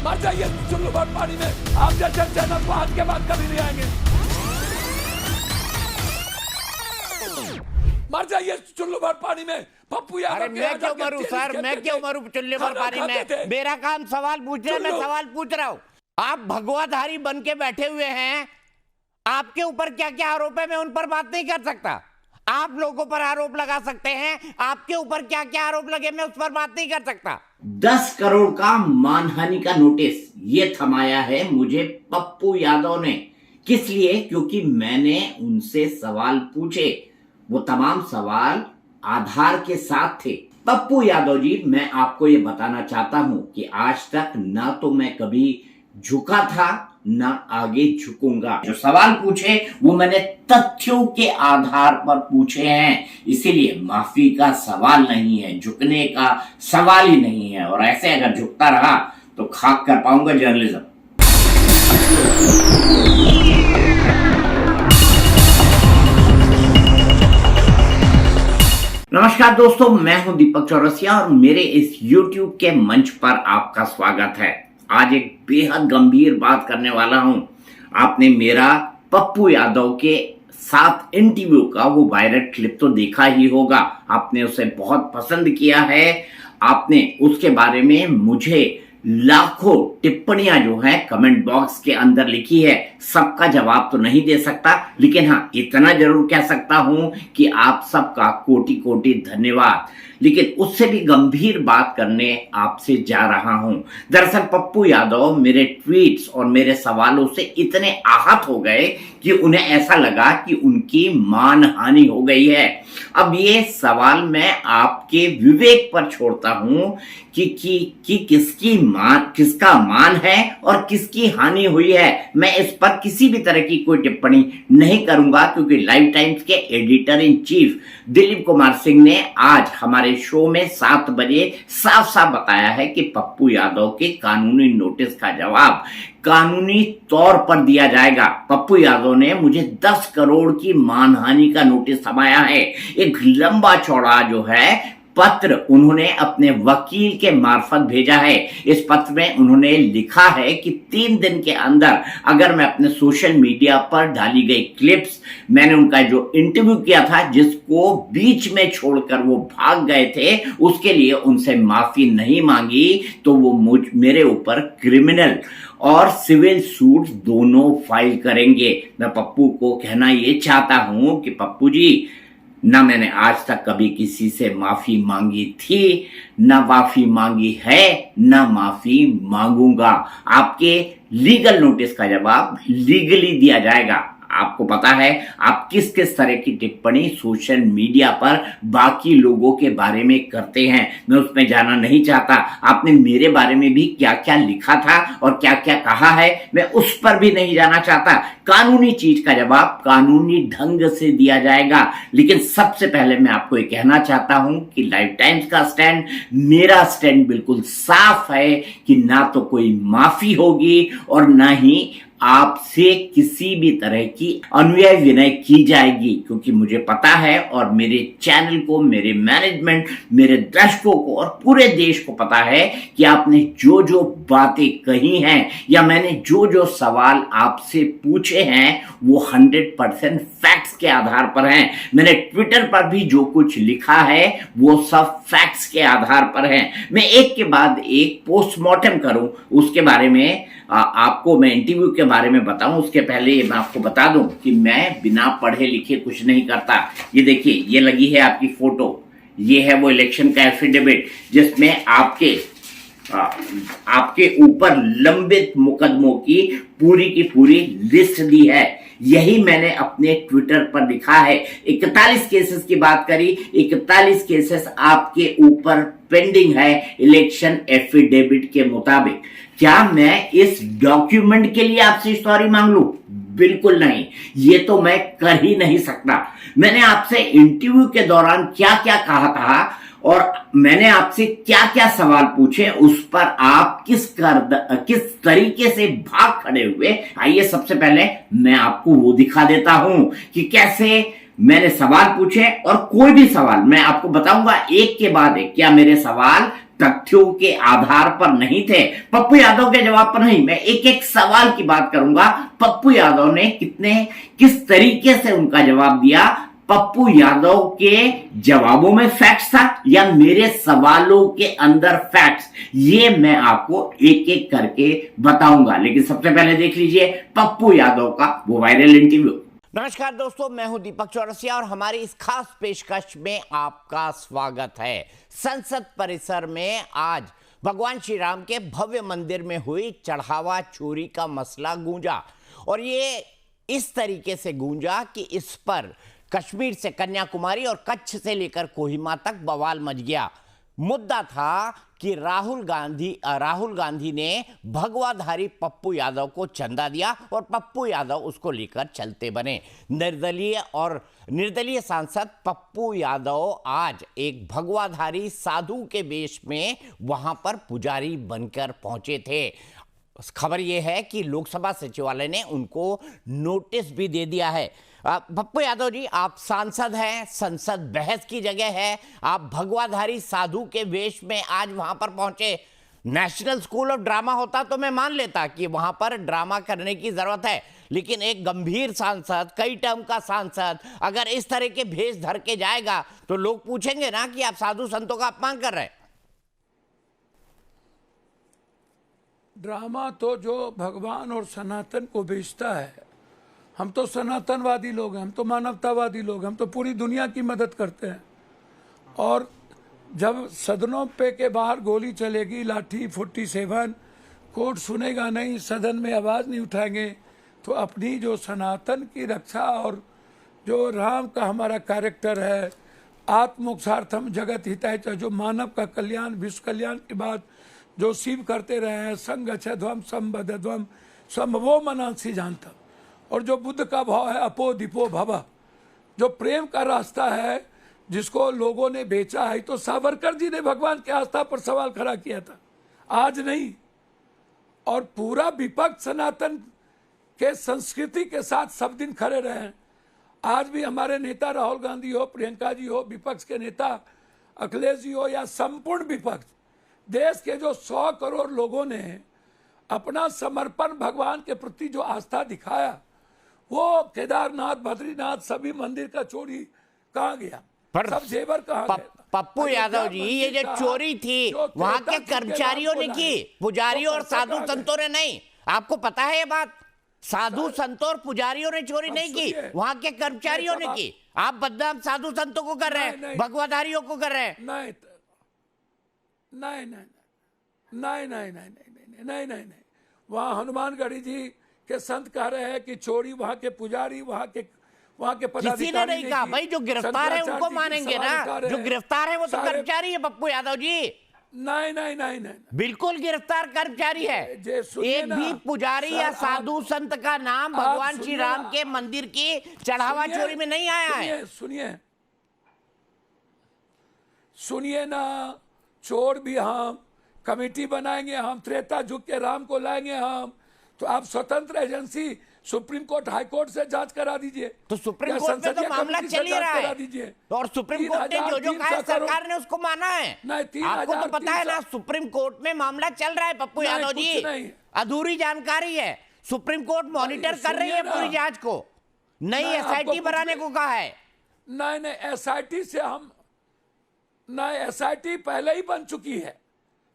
मर जाइए चुल्लू भर पानी में, आप जैसे चैनल को आज के बाद कभी नहीं आएंगे। मर जाइए चुल्लू भर पानी में। पप्पू यादव अरे मैं क्यों मरूं सर, मैं क्यों मरूं चुल्लू भर पानी में? मेरा काम सवाल पूछना, मैं सवाल पूछ रहा हूं। आप भगवाधारी बन के बैठे हुए हैं, आपके ऊपर क्या क्या आरोप है मैं उन पर बात नहीं कर सकता। आप लोगों पर आरोप लगा सकते हैं, आपके ऊपर क्या क्या आरोप लगे मैं उस पर बात नहीं कर सकता। 10 करोड़ का मानहानि का नोटिस ये थमाया है मुझे पप्पू यादव ने। किस लिए? क्योंकि मैंने उनसे सवाल पूछे, वो तमाम सवाल आधार के साथ थे। पप्पू यादव जी, मैं आपको ये बताना चाहता हूं कि आज तक ना तो मैं कभी झुका था ना आगे झुकूंगा। जो सवाल पूछे वो मैंने तथ्यों के आधार पर पूछे हैं, इसीलिए माफी का सवाल नहीं है, झुकने का सवाल ही नहीं है। और ऐसे अगर झुकता रहा तो खाक कर पाऊंगा जर्नलिज्म। नमस्कार दोस्तों, मैं हूं दीपक चौरसिया और मेरे इस YouTube के मंच पर आपका स्वागत है। आज एक बेहद गंभीर बात करने वाला हूं। आपने मेरा पप्पू यादव के साथ इंटरव्यू का वो वायरल क्लिप तो देखा ही होगा। आपने उसे बहुत पसंद किया है। आपने उसके बारे में मुझे लाखों टिप्पणियां जो है कमेंट बॉक्स के अंदर लिखी है। सबका जवाब तो नहीं दे सकता, लेकिन हाँ इतना जरूर कह सकता हूं कि आप सबका कोटि कोटि धन्यवाद। लेकिन उससे भी गंभीर बात करने आपसे जा रहा हूं। दरअसल पप्पू यादव मेरे ट्वीट्स और मेरे सवालों से इतने आहत हो गए कि उन्हें ऐसा लगा कि उनकी मानहानि हो गई है। अब ये सवाल मैं आपके विवेक पर छोड़ता हूं कि किसका मान है और किसकी हानि हुई है। मैं इस पर किसी भी तरह की कोई टिप्पणी नहीं करूंगा, क्योंकि लाइव टाइम्स के editor in chief Dilip Kumar Singh ने आज हमारे शो में 7 बजे साफ साफ बताया है कि पप्पू यादव के कानूनी नोटिस का जवाब कानूनी तौर पर दिया जाएगा। पप्पू यादव ने मुझे 10 करोड़ की मानहानि का नोटिस थमाया है। एक लंबा चौड़ा जो है पत्र उन्होंने अपने वकील के मार्फत भेजा है। इस पत्र में उन्होंने लिखा है कि 3 दिन के अंदर अगर मैं अपने सोशल मीडिया पर डाली गई क्लिप्स, मैंने उनका जो इंटरव्यू किया था जिसको बीच में छोड़कर वो भाग गए थे, उसके लिए उनसे माफी नहीं मांगी तो वो मेरे ऊपर क्रिमिनल और सिविल सूट दोनों फाइल करेंगे। मैं पप्पू को कहना ये चाहता हूं कि पप्पू जी, ना मैंने आज तक कभी किसी से माफी मांगी थी, ना माफी मांगी है, ना माफी मांगूंगा। आपके लीगल नोटिस का जवाब लीगली दिया जाएगा। आपको पता है आप किस किस तरह की टिप्पणी सोशल मीडिया पर बाकी लोगों के बारे में करते हैं, मैं उसमें जाना नहीं चाहता। आपने मेरे बारे में भी क्या क्या लिखा था और क्या क्या कहा है, मैं उस पर भी नहीं जाना चाहता। कानूनी चीज का जवाब कानूनी ढंग से दिया जाएगा। लेकिन सबसे पहले मैं आपको ये कहना चाहता हूं कि लाइव टाइम्स का स्टैंड, मेरा स्टैंड बिल्कुल साफ है कि ना तो कोई माफी होगी और ना ही आपसे किसी भी तरह की अनुनय विनय की जाएगी, क्योंकि मुझे पता है और मेरे चैनल को, मेरे मैनेजमेंट, मेरे दर्शकों को और पूरे देश को पता है कि आपने जो जो बातें कही हैं या मैंने जो जो सवाल आपसे पूछे हैं वो 100% फैक्ट्स के आधार पर हैं। मैंने ट्विटर पर भी जो कुछ लिखा है वो सब फैक्ट्स के आधार पर है। मैं एक के बाद एक पोस्टमार्टम करूं उसके बारे में आपको मैं इंटरव्यू के बारे में बताऊं, उसके पहले मैं आपको बता दूं कि मैं बिना पढ़े लिखे कुछ नहीं करता। ये देखिए, ये लगी है आपकी फोटो, ये है वो इलेक्शन का एफिडेविट जिसमें आपके ऊपर लंबित मुकदमों की पूरी लिस्ट दी है। यही मैंने अपने ट्विटर पर लिखा है। 41 केसेस की बात करी, 41 केसेस आपके ऊपर पेंडिंग है इलेक्शन एफिडेविट के मुताबिक। क्या मैं इस डॉक्यूमेंट के लिए आपसे सॉरी मांग लूं? बिल्कुल नहीं, ये तो मैं कर ही नहीं सकता। मैंने आपसे इंटरव्यू के दौरान क्या क्या कहा था और मैंने आपसे क्या क्या सवाल पूछे, उस पर आप किस तरीके से भाग खड़े हुए, आइए सबसे पहले मैं आपको वो दिखा देता हूं कि कैसे मैंने सवाल पूछे। और कोई भी सवाल मैं आपको बताऊंगा एक के बाद एक, क्या मेरे सवाल तथ्यों के आधार पर नहीं थे। पप्पू यादव के जवाब पर नहीं, मैं एक एक सवाल की बात करूंगा। पप्पू यादव ने किस तरीके से उनका जवाब दिया, पप्पू यादव के जवाबों में फैक्ट्स था या मेरे सवालों के अंदर फैक्ट्स, ये मैं आपको एक एक करके बताऊंगा। लेकिन सबसे पहले देख लीजिए पप्पू यादव का वो वायरल इंटरव्यू। नमस्कार दोस्तों, मैं हूं दीपक चौरसिया और हमारी इस खास पेशकश में आपका स्वागत है। संसद परिसर में आज भगवान श्री राम के भव्य मंदिर में हुई चढ़ावा चोरी का मसला गूंजा और ये इस तरीके से गूंजा कि इस पर कश्मीर से कन्याकुमारी और कच्छ से लेकर कोहिमा तक बवाल मच गया। मुद्दा था कि राहुल गांधी ने भगवाधारी पप्पू यादव को चंदा दिया और पप्पू यादव उसको लेकर चलते बने। निर्दलीय सांसद पप्पू यादव आज एक भगवाधारी साधु के वेश में वहां पर पुजारी बनकर पहुंचे थे। खबर यह है कि लोकसभा सचिवालय ने उनको नोटिस भी दे दिया है। पप्पू यादव जी, आप सांसद हैं, संसद बहस की जगह है, आप भगवाधारी साधु के वेश में आज वहां पर पहुंचे। नेशनल स्कूल ऑफ ड्रामा होता तो मैं मान लेता कि वहां पर ड्रामा करने की जरूरत है, लेकिन एक गंभीर सांसद, कई टर्म का सांसद अगर इस तरह के भेष धर के जाएगा तो लोग पूछेंगे ना कि आप साधु संतों का अपमान कर रहे हैं। ड्रामा तो जो भगवान और सनातन को बेचता है। हम तो सनातनवादी लोग हैं, हम तो मानवतावादी लोग हैं, हम तो पूरी दुनिया की मदद करते हैं। और जब सदनों पे के बाहर गोली चलेगी, लाठी 47, कोर्ट सुनेगा नहीं, सदन में आवाज़ नहीं उठाएंगे, तो अपनी जो सनातन की रक्षा और जो राम का हमारा कैरेक्टर है, आत्मोक्षार्थम जगत हिताय, जो मानव का कल्याण, विश्व कल्याण के बाद जो शिव करते रहे हैं, संगच्छध्वम संबद्धध्वम संभवो मनांसी जानता, और जो बुद्ध का भाव है अपो दीपो भव, जो प्रेम का रास्ता है जिसको लोगों ने बेचा है, तो सावरकर जी ने भगवान की आस्था पर सवाल खड़ा किया था, आज नहीं। और पूरा विपक्ष सनातन के संस्कृति के साथ सब दिन खड़े रहे हैं। आज भी हमारे नेता राहुल गांधी हो, प्रियंका जी हो, विपक्ष के नेता अखिलेश जी हो या संपूर्ण विपक्ष, देश के जो 100 करोड़ लोगों ने अपना समर्पण भगवान के प्रति जो आस्था दिखाया, वो केदारनाथ, बद्रीनाथ, सभी मंदिर का चोरी कहाँ गया, सब जेवर कहाँ गया? पप्पू यादव जी, ये जो चोरी थी वहां के कर्मचारियों ने की, पुजारियों और साधु संतों ने नहीं। आपको पता है ये बात? साधु संतों और पुजारियों ने चोरी नहीं की, वहां के कर्मचारियों ने की। आप बदनाम साधु संतों को कर रहे हैं, भगवाधारियों को कर रहे हैं। नहीं नहीं नहीं नहीं नहीं नहीं नहीं नहीं, वहाँ हनुमानगढ़ी जी के संत कह रहे हैं कि चोरी वहाँ के पुजारी, वहाँ के पदाधिकारी, किसी ने नहीं कहा। भाई जो गिरफ्तार है उनको मानेंगे ना, जो गिरफ्तार है वो तो कर्मचारी है पप्पू यादव जी। नहीं नहीं नहीं नहीं, बिल्कुल गिरफ्तार कर्मचारी है। एक भी पुजारी या साधु संत का नाम भगवान श्री राम के मंदिर की चढ़ावा चोरी में नहीं आया है। सुनिए ना, चोर भी हम, कमेटी बनाएंगे हम, त्रेता युग के राम को लाएंगे हम, तो आप स्वतंत्र agency supreme court, high court से जांच करा दीजिए। तो सुप्रीम कोर्ट में तो मामला चल ही रहा है और सुप्रीम कोर्ट ने जो कहा सरकार ने उसको माना है। आपको तो पता है ना, सुप्रीम कोर्ट में मामला चल रहा है पप्पू यादव जी। अधूरी जानकारी है, सुप्रीम कोर्ट मॉनिटर कर रही है पूरी जांच को। नई SIT बनाने को कहा है। नहीं, SIT से हम नहीं, SIT पहले ही बन चुकी है,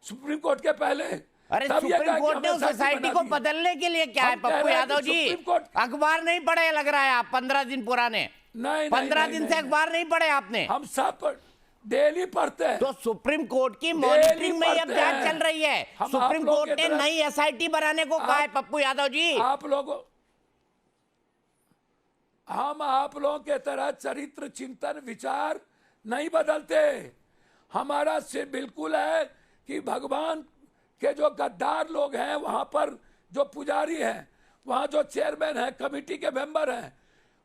सुप्रीम कोर्ट के पहले। अरे सुप्रीम कोर्ट ने उस SIT को बदलने के लिए क्या है पप्पू यादव जी? अखबार नहीं पढ़े लग रहा है आप, 15 दिन पुराने। नहीं, 15 दिन से अखबार नहीं पढ़े आपने। हम सब डेली पढ़ते हैं। तो सुप्रीम कोर्ट की मॉनिटरिंग में अब जांच चल रही है। सुप्रीम कोर्ट ने नई SIT बनाने को कहा है पप्पू यादव जी। हम आप लोगों के तरह चरित्र, चिंतन, विचार नहीं बदलते। हमारा से बिल्कुल है कि भगवान के जो गद्दार लोग हैं, वहां पर जो पुजारी हैं, वहां जो चेयरमैन है, कमेटी के मेंबर हैं,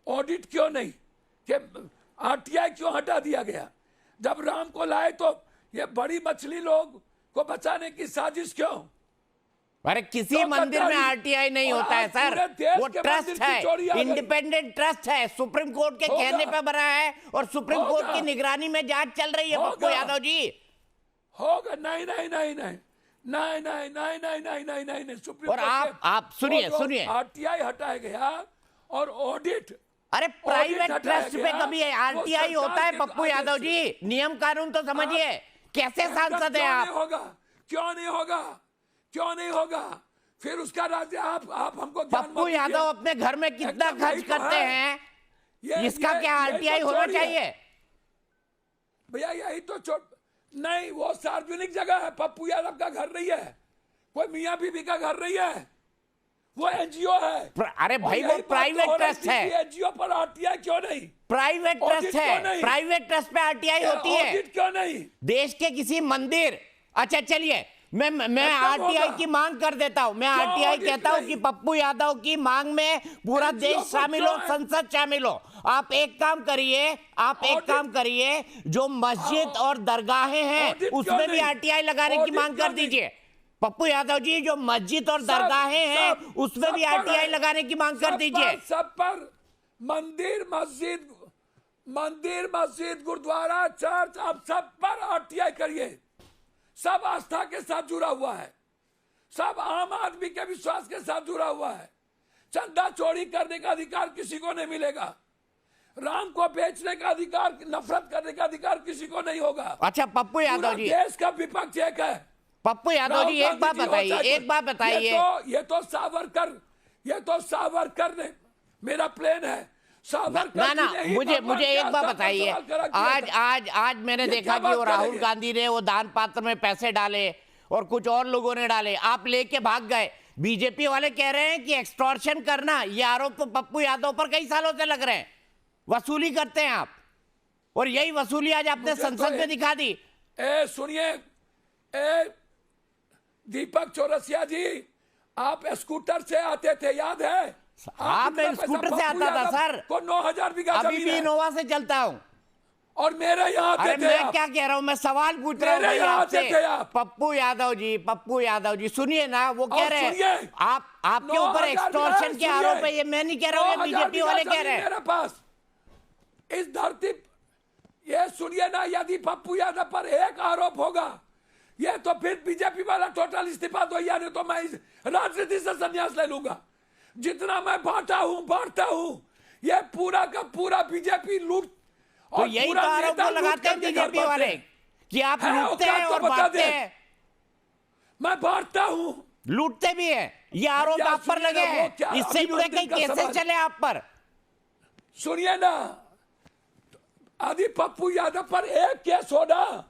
ऑडिट क्यों नहीं, कि RTI क्यों हटा दिया गया? जब राम को लाए तो ये बड़ी मछली लोग को बचाने की साजिश क्यों? अरे किसी मंदिर में RTI नहीं होता है सर, वो ट्रस्ट है, इंडिपेंडेंट ट्रस्ट है, सुप्रीम कोर्ट के कहने पे बना है और सुप्रीम कोर्ट की निगरानी में जांच चल रही है पप्पू यादव जी। होगा। नहीं नहीं नहीं नहीं नहीं नहीं नहीं नहीं नहीं नहीं नहीं नहीं सुप्रीम और आप सुनिए आरटीआई हटाया गया और ऑडिट, अरे प्राइवेट ट्रस्ट पे कभी आरटीआई होता है पप्पू यादव जी? नियम कानून तो समझिए। कैसे सांसद हैं आप? क्यों नहीं होगा? क्यों नहीं होगा? फिर उसका राज्य आप हमको पप्पू यादव अपने घर में कितना खर्च करते हैं, इसका क्या आरटीआई होना चाहिए? भैया यही तो नहीं, वो सार्वजनिक जगह है, पप्पू यादव का घर नहीं है, कोई मियां बीबी का घर नहीं है, वो एनजीओ है। अरे भाई वो प्राइवेट ट्रस्ट है। एनजीओ पर आरटीआई क्यों नहीं? प्राइवेट ट्रस्ट है, प्राइवेट ट्रस्ट पे आरटीआई होती है। ऑडिट क्यों नहीं? देश के किसी मंदिर, अच्छा चलिए मैं आरटीआई की मांग कर देता हूं। मैं आरटीआई कहता हूं कि पप्पू यादव की मांग में पूरा देश शामिल हो, संसद शामिल हो। आप एक काम करिए, जो मस्जिद और दरगाहें हैं उसमें भी आरटीआई लगाने की मांग कर दीजिए। पप्पू यादव जी, जो मस्जिद और दरगाहें हैं उसमें भी आरटीआई लगाने की मांग कर दीजिए। सब पर मंदिर मस्जिद गुरुद्वारा चर्च, आप सब पर आरटीआई करिए। सब आस्था के साथ जुड़ा हुआ है, सब आम आदमी के विश्वास के साथ जुड़ा हुआ है। चंदा चोरी करने का अधिकार किसी को नहीं मिलेगा, राम को बेचने का अधिकार, नफरत करने का अधिकार किसी को नहीं होगा। अच्छा पप्पू यादव जी, देश का विपक्ष एक है। पप्पू यादव जी एक बात बताइए, ये तो सावरकर ने, मेरा प्लेन है ना मुझे एक बात बताइए। आज मैंने देखा कि वो राहुल गांधी ने वो दान पात्र में पैसे डाले और कुछ और लोगों ने डाले, आप लेके भाग गए। बीजेपी वाले कह रहे हैं कि एक्सटॉर्शन करना, ये आरोप तो पप्पू यादव पर कई सालों से लग रहे हैं। वसूली करते हैं आप, और यही वसूली आज आपने संसद में दिखा दी। सुनिए दीपक चौरसिया जी, आप स्कूटर से आते थे, याद है? हाँ मैं स्कूटर से आता था सर, को 9000 बीघा अभी भी इनोवा से चलता हूँ। और मेरे यहाँ अरे मैं क्या कह रहा हूँ, मैं सवाल पूछ रहा हूँ आपसे। पप्पू यादव जी सुनिए ना, वो कह रहे हैं आपके ऊपर एक्सटॉर्शन के आरोप है। ये मैं नहीं कह रहा हूँ, बीजेपी वाले कह रहे हैं। मेरे पास इस धरती, ये सुनिए ना, यदि पप्पू यादव पर एक आरोप होगा, ये तो फिर बीजेपी वाला टोटल इस्तीफा दो, यानी तो मैं इस राजनीति से संन्यास ले लूंगा। जितना मैं बांटता हूं, ये पूरा का पूरा बीजेपी लूट, तो यही तो आरोप लगाते हैं बीजेपी वाले कि आप लूटते हैं और बांटते हैं। मैं बांटता हूं, लूटते भी है, ये आरोप आप पर लगे हैं। इससे जुड़े कई केसेस चले आप पर। सुनिए ना, यदि पप्पू यादव पर एक केस होना,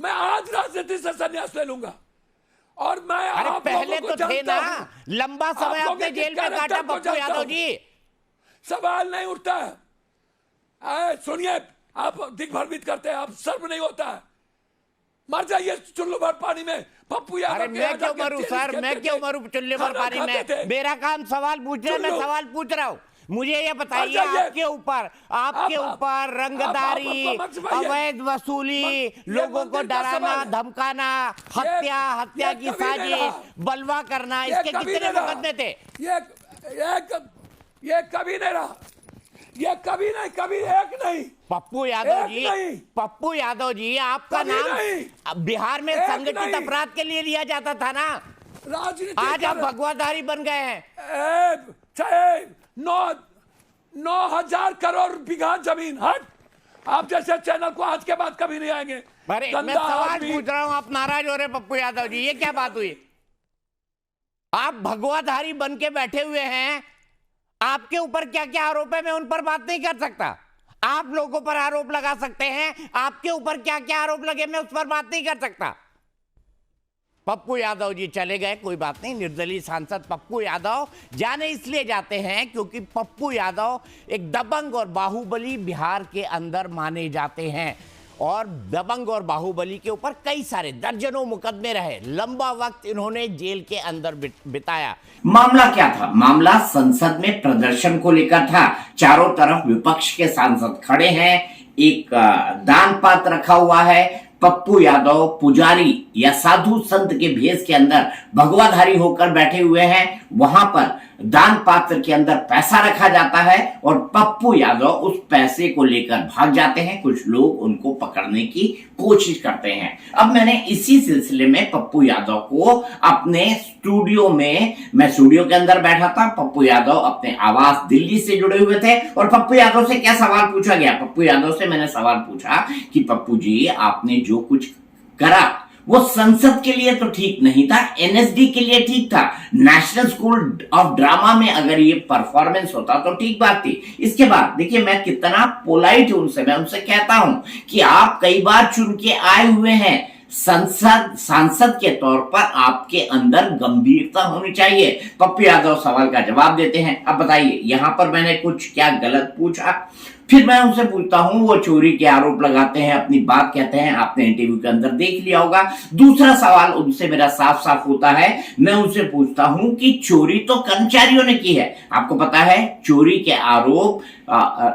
मैं आज राजनीति से संन्यास ले लूंगा। और मैं अरे पहले तो थे ना, लंबा समय आपने जेल में काटा पप्पू यादव जी, सवाल नहीं उठता है। सुनिए, आप दिग्भ्रमित करते हैं, आप सर्व नहीं होता है, मर जाइए चुल्लू भर पानी में। पप्पू यादव, अरे मैं क्यों मरूं सर, मैं क्यों मरूं चुल्लू भर पानी में? मेरा काम सवाल पूछना है, मैं सवाल पूछ रहा हूं। मुझे ये बताइए, आपके ऊपर रंगदारी, अवैध वसूली, लोगों को डराना धमकाना, हत्या की साजिश, बलवा करना, इसके कितने मुकदमे थे? ये कभी नहीं रहा, ये कभी एक नहीं। पप्पू यादव जी, आपका नाम बिहार में संगठित अपराध के लिए लिया जाता था ना, आज आप भगवाधारी बन गए हैं। 9,000 करोड़ बीघा जमीन, हट। आप जैसे चैनल को आज के बाद कभी नहीं आएंगे। अरे मैं सवाल पूछ रहा हूं, आप नाराज हो रहे पप्पू यादव जी, ये क्या बात हुई? आप भगवाधारी बन के बैठे हुए हैं, आपके ऊपर क्या क्या आरोप है मैं उन पर बात नहीं कर सकता। आप लोगों पर आरोप लगा सकते हैं, आपके ऊपर क्या क्या आरोप लगे मैं उस पर बात नहीं कर सकता। पप्पू यादव जी चले गए, कोई बात नहीं। निर्दलीय सांसद पप्पू यादव जाने इसलिए जाते हैं क्योंकि पप्पू यादव एक दबंग और बाहुबली बिहार के अंदर माने जाते हैं, और दबंग और बाहुबली के ऊपर कई सारे दर्जनों मुकदमे रहे, लंबा वक्त इन्होंने जेल के अंदर बिताया। मामला क्या था? मामला संसद में प्रदर्शन को लेकर था। चारों तरफ विपक्ष के सांसद खड़े हैं, एक दान पात्र रखा हुआ है। पप्पू यादव पुजारी या साधु संत के भेष के अंदर भगवाधारी होकर बैठे हुए हैं। वहां पर दान पात्र के अंदर पैसा रखा जाता है और पप्पू यादव उस पैसे को लेकर भाग जाते हैं। कुछ लोग उनको पकड़ने की कोशिश करते हैं। अब मैंने इसी सिलसिले में पप्पू यादव को अपने स्टूडियो में, मैं स्टूडियो के अंदर बैठा था, पप्पू यादव अपने आवास दिल्ली से जुड़े हुए थे और पप्पू यादव से क्या सवाल पूछा गया। पप्पू यादव से मैंने सवाल पूछा कि पप्पू जी, आपने जो कुछ करा वो संसद के लिए तो ठीक नहीं था, एनएसडी के लिए ठीक था। नेशनल स्कूल ऑफ ड्रामा में अगर ये परफॉर्मेंस होता तो ठीक बात थी। इसके बाद देखिए मैं कितना पोलाइट हूं उनसे, मैं उनसे कहता हूं कि आप कई बार चुन के आए हुए हैं, सांसद के तौर पर आपके अंदर गंभीरता होनी चाहिए। पप्पू यादव सवाल का जवाब देते हैं। अब बताइए यहां पर मैंने कुछ क्या गलत पूछा? फिर मैं उनसे पूछता हूं, वो चोरी के आरोप लगाते हैं, अपनी बात कहते हैं, आपने इंटरव्यू के अंदर देख लिया होगा। दूसरा सवाल उनसे मेरा साफ साफ होता है, मैं उनसे पूछता हूं कि चोरी तो कर्मचारियों ने की है। आपको पता है चोरी के आरोप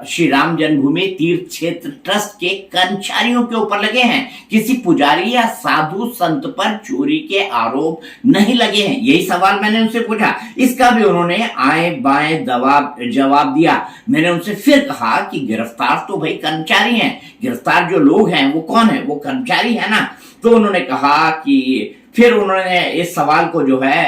श्री राम जन्मभूमि तीर्थ क्षेत्र ट्रस्ट के कर्मचारियों के ऊपर लगे हैं, किसी पुजारी या साधु संत पर चोरी के आरोप नहीं लगे हैं। यही सवाल मैंने उनसे पूछा। इसका भी उन्होंने आए बाएं जवाब दिया। मैंने उनसे फिर कहा कि गिरफ्तार तो भाई कर्मचारी हैं, गिरफ्तार जो लोग हैं वो कौन है? वो कर्मचारी है ना। तो उन्होंने कहा कि फिर उन्होंने इस सवाल को जो है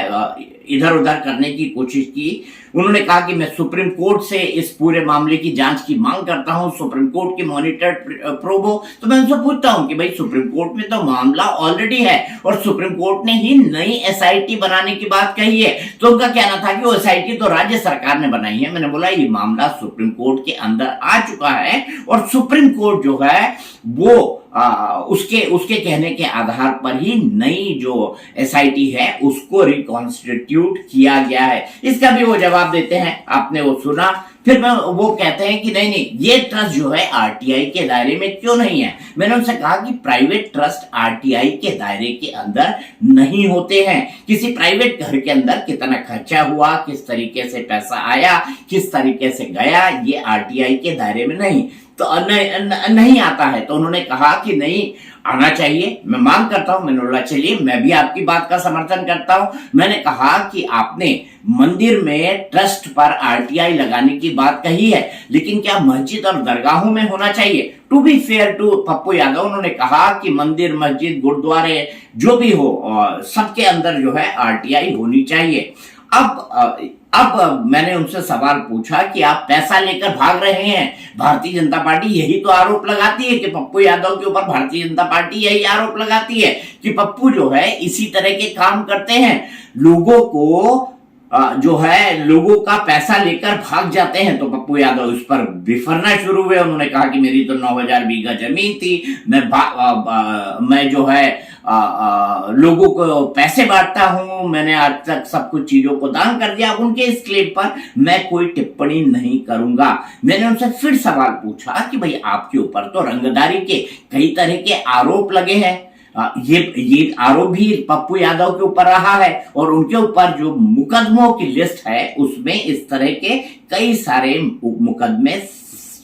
इधर उधर करने की कोशिश की। उन्होंने कहा कि मैं सुप्रीम कोर्ट से इस पूरे मामले की जांच की मांग करता हूं, सुप्रीम कोर्ट की मॉनिटर्ड प्रोब हो। तो मैं उनसे पूछता हूं कि भाई सुप्रीम कोर्ट में तो मामला ऑलरेडी है और सुप्रीम कोर्ट ने ही नई एसआईटी बनाने की बात कही है। तो उनका कहना था कि वो एसआईटी तो राज्य सरकार ने बनाई है। मैंने बोला ये मामला सुप्रीम कोर्ट के अंदर आ चुका है और सुप्रीम कोर्ट जो है वो उसके कहने के आधार पर ही नई जो एसआईटी है उसको रिकॉन्स्टिट्यूट किया गया है। इसका भी वो जवाब देते हैं, आपने वो सुना। फिर वो कहते हैं कि नहीं ये ट्रस्ट जो है आरटीआई के दायरे में क्यों नहीं है। मैंने उनसे कहा कि प्राइवेट ट्रस्ट आरटीआई के दायरे के अंदर नहीं होते हैं। किसी प्राइवेट घर के अंदर कितना खर्चा हुआ, किस तरीके से पैसा आया, किस तरीके से गया, ये आरटीआई के दायरे में नहीं तो नहीं आता है। तो उन्होंने कहा कि नहीं आना चाहिए। मैं मांग करता हूं। मैंने बोला चलिए मैं भी आपकी बात का समर्थन करता हूं। मैंने कहा कि आपने मंदिर में ट्रस्ट पर आरटीआई लगाने की बात कही है, लेकिन क्या मस्जिद और दरगाहों में होना चाहिए? To be fair to Pappu Yadav, उन्होंने कहा कि मंदिर, मस्जिद, गुरुद्वारे जो भी हो सबके अंदर जो है आरटीआई होनी चाहिए। अब मैंने उनसे सवाल पूछा कि आप पैसा लेकर भाग रहे हैं। भारतीय जनता पार्टी यही तो आरोप लगाती है कि पप्पू यादव के ऊपर भारतीय जनता पार्टी यही आरोप लगाती है कि पप्पू जो है इसी तरह के काम करते हैं, लोगों को जो है लोगों का पैसा लेकर भाग जाते हैं। तो पप्पू यादव इस पर बिफरना शुरू हुए। उन्होंने कहा कि मेरी तो 9000 बीघा जमीन थी, मैं जो है लोगों को पैसे बांटता हूं, मैंने आज तक सब कुछ चीजों को दान कर दिया। उनके इस क्लेम पर मैं कोई टिप्पणी नहीं करूंगा। मैंने उनसे फिर सवाल पूछा कि भाई आपके ऊपर तो रंगदारी के कई तरह के आरोप लगे हैं, ये आरोप भी पप्पू यादव के ऊपर रहा है और उनके ऊपर जो मुकदमों की लिस्ट है उसमें इस तरह के कई सारे मुकदमे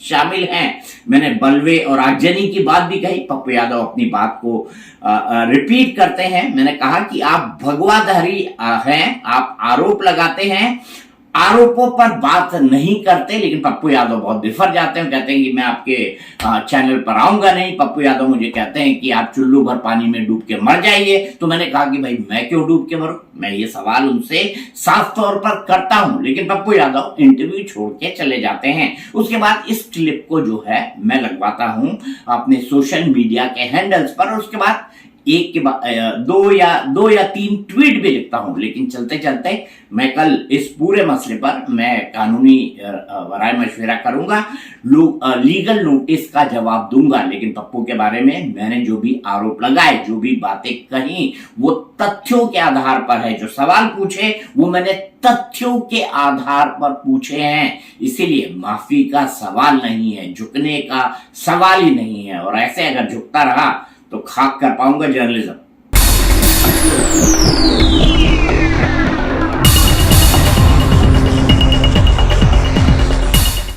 शामिल हैं। मैंने बलवे और आगजनी की बात भी कही। पप्पू यादव अपनी बात को रिपीट करते हैं। मैंने कहा कि आप भगवाधारी हैं, आप आरोप लगाते हैं, आरोपों पर बात नहीं करते। लेकिन पप्पू यादव बहुत बिफर जाते हैं, कहते हैं कि मैं आपके चैनल पर आऊंगा नहीं। पप्पू यादव मुझे कहते हैं कि आप चुल्लू भर पानी में डूब के मर जाइए। तो मैंने कहा कि भाई मैं क्यों डूब के मरूं? मैं ये सवाल उनसे साफ तौर पर करता हूं, लेकिन पप्पू यादव इंटरव्यू छोड़ के चले जाते हैं। उसके बाद इस क्लिप को जो है मैं लगवाता हूं अपने सोशल मीडिया के हैंडल्स पर और उसके बाद एक के बाद दो या तीन ट्वीट भी लिखता हूं। लेकिन चलते चलते मैं कल इस पूरे मसले पर मैं कानूनी राय मशविरा करूंगा, लीगल नोटिस का जवाब दूंगा। लेकिन पप्पू के बारे में मैंने जो भी आरोप लगाए, जो भी बातें कही, वो तथ्यों के आधार पर है। जो सवाल पूछे वो मैंने तथ्यों के आधार पर पूछे हैं, इसीलिए माफी का सवाल नहीं है, झुकने का सवाल ही नहीं है। और ऐसे अगर झुकता रहा तो खाक कर पाऊंगा जर्नलिज्म।